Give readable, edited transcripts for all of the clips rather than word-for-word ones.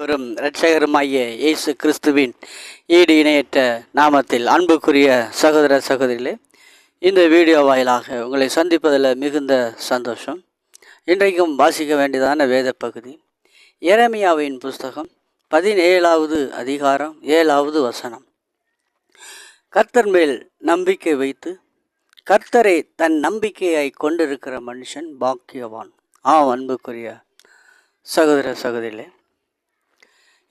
ஆண்டவரும் இரட்சகருமாகிய இயேசு கிறிஸ்துவின் ஈடு இணையற்ற நாமத்தில் அன்புக்குரிய சகோதர சகோதரிகளே, இந்த வீடியோ வாயிலாக உங்களை சந்திப்பதில் மிகுந்த சந்தோஷம். இன்றைக்கும் வாசிக்க வேண்டியதான வேத பகுதி எரேமியாவின் புஸ்தகம் 17வது அதிகாரம் 7வது வசனம். கர்த்தர் மேல் நம்பிக்கை வைத்து கர்த்தரை தன் நம்பிக்கையை கொண்டிருக்கிற மனுஷன் பாக்கியவான். அன்புக்குரிய சகோதர சகோதரிகளே,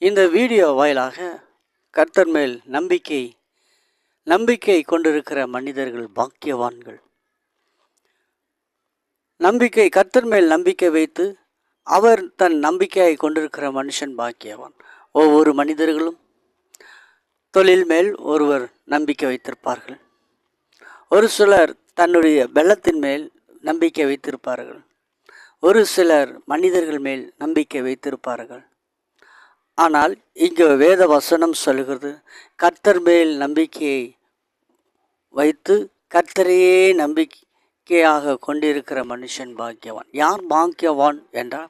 இந்த வீடியோ வாயிலாக கர்த்தர் மேல் நம்பிக்கை கொண்டிருக்கிற மனிதர்கள் பாக்கியவான்கள். கர்த்தர் மேல் நம்பிக்கை வைத்து அவர் தன் நம்பிக்கையை கொண்டிருக்கிற மனுஷன் பாக்கியவான். ஒவ்வொரு மனிதர்களும் தொழில் மேல் ஒருவர் நம்பிக்கை வைத்திருப்பார்கள். ஒரு சிலர் தன்னுடைய பலத்தின் மேல் நம்பிக்கை வைத்திருப்பார்கள். ஒரு சிலர் மனிதர்கள் மேல் நம்பிக்கை வைத்திருப்பார்கள். ஆனால் இங்கு வேத வசனம் சொல்கிறது, கர்த்தர் மேல் நம்பிக்கையை வைத்து கர்த்தரையே நம்பிக்கையாக கொண்டிருக்கிற மனுஷன் பாக்கியவான். யார் பாக்கியவான் என்றால்,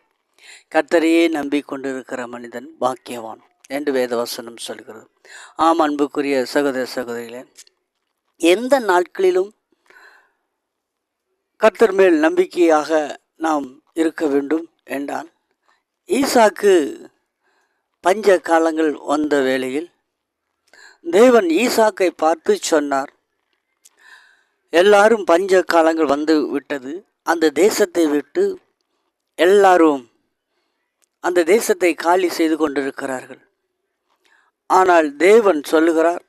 கர்த்தரையே நம்பிக்கொண்டிருக்கிற மனிதன் பாக்கியவான் என்று வேத வசனம் சொல்கிறது. அன்புக்குரிய சகோதர சகோதரிகளே, எந்த நாட்களிலும் கர்த்தர் மேல் நம்பிக்கையாக நாம் இருக்க வேண்டும் என்றால், ஈசாக்கு பஞ்ச காலங்கள் வந்த வேளையில் தேவன் ஈசாக்கை பார்த்து சொன்னார், எல்லாரும் பஞ்ச காலங்கள் வந்து விட்டது, அந்த தேசத்தை விட்டு எல்லாரும் அந்த தேசத்தை காலி செய்து கொண்டிருக்கிறார்கள். ஆனால் தேவன் சொல்லுகிறார்,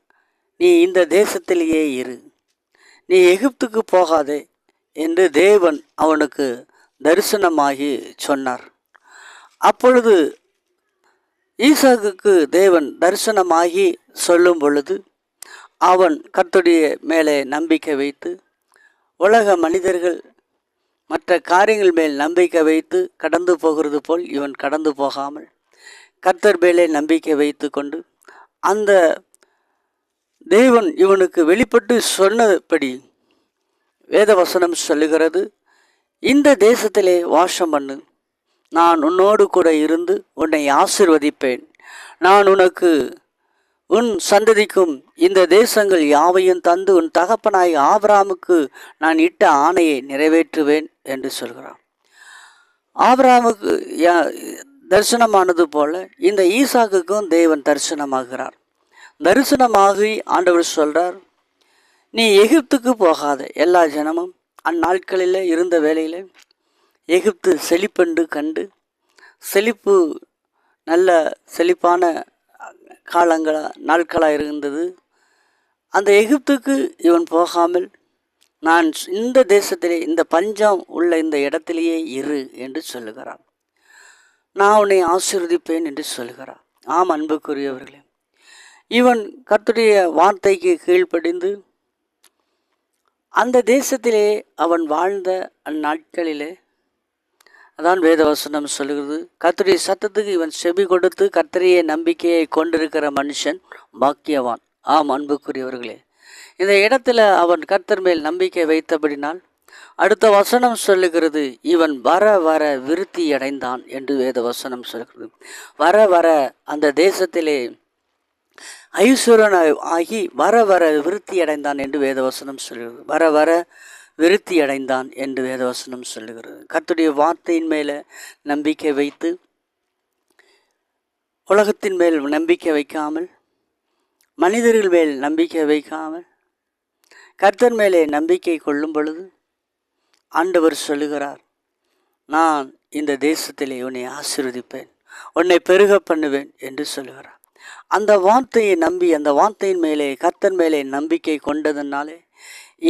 நீ இந்த தேசத்திலேயே இரு, நீ எகிப்துக்கு போகாதே என்று தேவன் அவனுக்கு தரிசனமாகி சொன்னார். அப்பொழுது ஈசாக்குக்கு தேவன் தரிசனமாகி சொல்லும் பொழுது அவன் கர்த்தருடைய மேலே நம்பிக்கை வைத்து, உலக மனிதர்கள் மற்ற காரியங்கள் மேல் நம்பிக்கை வைத்து கடந்து போகிறது போல் இவன் கடந்து போகாமல் கர்த்தர் மேலே நம்பிக்கை வைத்து கொண்டு, அந்த தேவன் இவனுக்கு வெளிப்பட்டு சொன்னபடி வேதவசனம் சொல்லுகிறது, இந்த தேசத்திலே வாசம் பண்ணு, நான் உன்னோடு கூட இருந்து உன்னை ஆசீர்வதிப்பேன், நான் உனக்கு உன் சந்ததிக்கும் இந்த தேசங்கள் யாவையும் தந்து உன் தகப்பனாய் ஆபிரகாமுக்கு நான் இட்ட ஆணையை நிறைவேற்றுவேன் என்று சொல்கிறான். ஆபிரகாமுக்கு தரிசனமானது போல இந்த ஈசாக்குக்கும் தேவன் தரிசனமாகிறார். தரிசனமாகி ஆண்டவர் சொல்றார், நீ எகிப்துக்கு போகாத. எல்லா ஜனமும் அந்நாட்களில் இருந்த வேளையில் எகிப்து செழிப்பென்று கண்டு, செழிப்பு நல்ல செழிப்பான நாட்களாக இருந்தது. அந்த எகிப்துக்கு இவன் போகாமல், நான் இந்த தேசத்திலே இந்த பஞ்சம் உள்ள இந்த இடத்திலேயே இரு என்று சொல்லுகிறான். நான் உன்னை ஆசீர்வதிப்பேன் என்று சொல்லுகிறான். அன்புக்குரியவர்களே, இவன் கர்த்தருடைய வார்த்தைக்கு கீழ்ப்படிந்து அந்த தேசத்திலே அவன் வாழ்ந்த அந்நாட்களிலே, அதான் வேதவசனம் சொல்லுகிறது, கர்த்தருடைய சத்தத்துக்கு இவன் செவி கொடுத்து கர்த்தரையே நம்பிக்கையை கொண்டிருக்கிற மனுஷன் பாக்கியவான். அன்புக்குரியவர்களே, இந்த இடத்துல அவன் கர்த்தர் மேல் நம்பிக்கை வைத்தபடினால் அடுத்த வசனம் சொல்லுகிறது, இவன் வர வர விருத்தி அடைந்தான் என்று வேத வசனம் சொல்கிறது. வர வர அந்த தேசத்திலே ஐஸ்வரன் ஆகி வர வர விருத்தி அடைந்தான் என்று வேதவசனம் சொல்கிறது. வர வர விருத்தி அடைந்தான் என்று வேதவசனம் சொல்லுகிறது. கர்த்தருடைய வார்த்தையின் மேலே நம்பிக்கை வைத்து உலகத்தின் மேல் நம்பிக்கை வைக்காமல், மனிதர்கள் மேல் நம்பிக்கை வைக்காமல் கர்த்தர் மேலே நம்பிக்கை கொள்ளும் பொழுது ஆண்டவர் சொல்லுகிறார், நான் இந்த தேசத்திலே உன்னை ஆசீர்வதிப்பேன், உன்னை பெருக பண்ணுவேன் என்று சொல்லுகிறார். அந்த வார்த்தையை நம்பி அந்த வார்த்தையின் மேலே கர்த்தர் மேலே நம்பிக்கை கொண்டதனாலே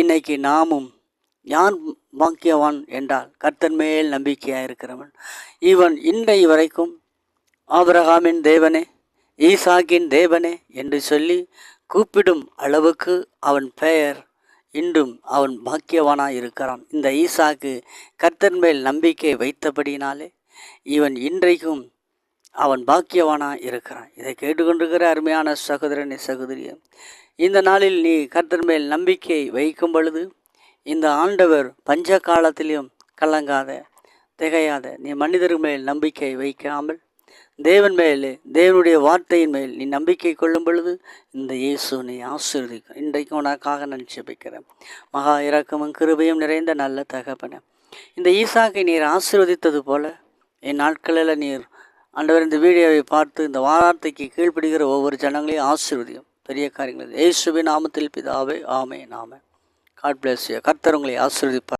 இன்னைக்கு நாமும் யார் பாக்கியவான் என்றால், கர்த்தர் மேல் நம்பிக்கையாக இருக்கிறவன். இவன் இன்றை வரைக்கும் ஆபிரகாமின் தேவனே, ஈசாக்கின் தேவனே என்று சொல்லி கூப்பிடும் அளவுக்கு அவன் பெயர் இன்றும் அவன் பாக்கியவானாக இருக்கிறான். இந்த ஈசாக்கு கர்த்தர் மேல் நம்பிக்கை வைத்தபடினாலே இவன் இன்றைக்கும் அவன் பாக்கியவானாக இருக்கிறான். இதை கேட்டுக்கொண்டிருக்கிற அருமையான சகோதரனே, சகோதரியே, இந்த நாளில் நீ கர்த்தர் மேல் நம்பிக்கை வைக்கும் பொழுது இந்த ஆண்டவர் பஞ்ச காலத்திலும் கலங்காத திகையாத, நீ மனிதர் மேல் நம்பிக்கை வைக்காமல் தேவன் மேலே, தேவனுடைய வார்த்தையின் மேல் நீ நம்பிக்கை கொள்ளும் பொழுது இந்த இயேசு நீ ஆசீர்வதிக்கும். இன்றைக்கு உனக்காக நான் ஜெபிக்கிறேன். மகா இரக்கமும் கிருபையும் நிறைந்த நல்ல தகப்பனே, இந்த ஈசாக்கை நீர் ஆசீர்வதித்தது போல என் நாட்களில் நீர் ஆண்டவர் இந்த வீடியோவை பார்த்து இந்த வார்த்தைக்கு கீழ்ப்படுகிற ஒவ்வொரு ஜனங்களையும் ஆசீர்வதியும். பெரிய காரியங்கள் இயேசுவின் நாமத்தில் பிதாவே, ஆமென், ஆமென். God bless you. கர்த்தர் உங்களை ஆசீர்வதிப்பார்.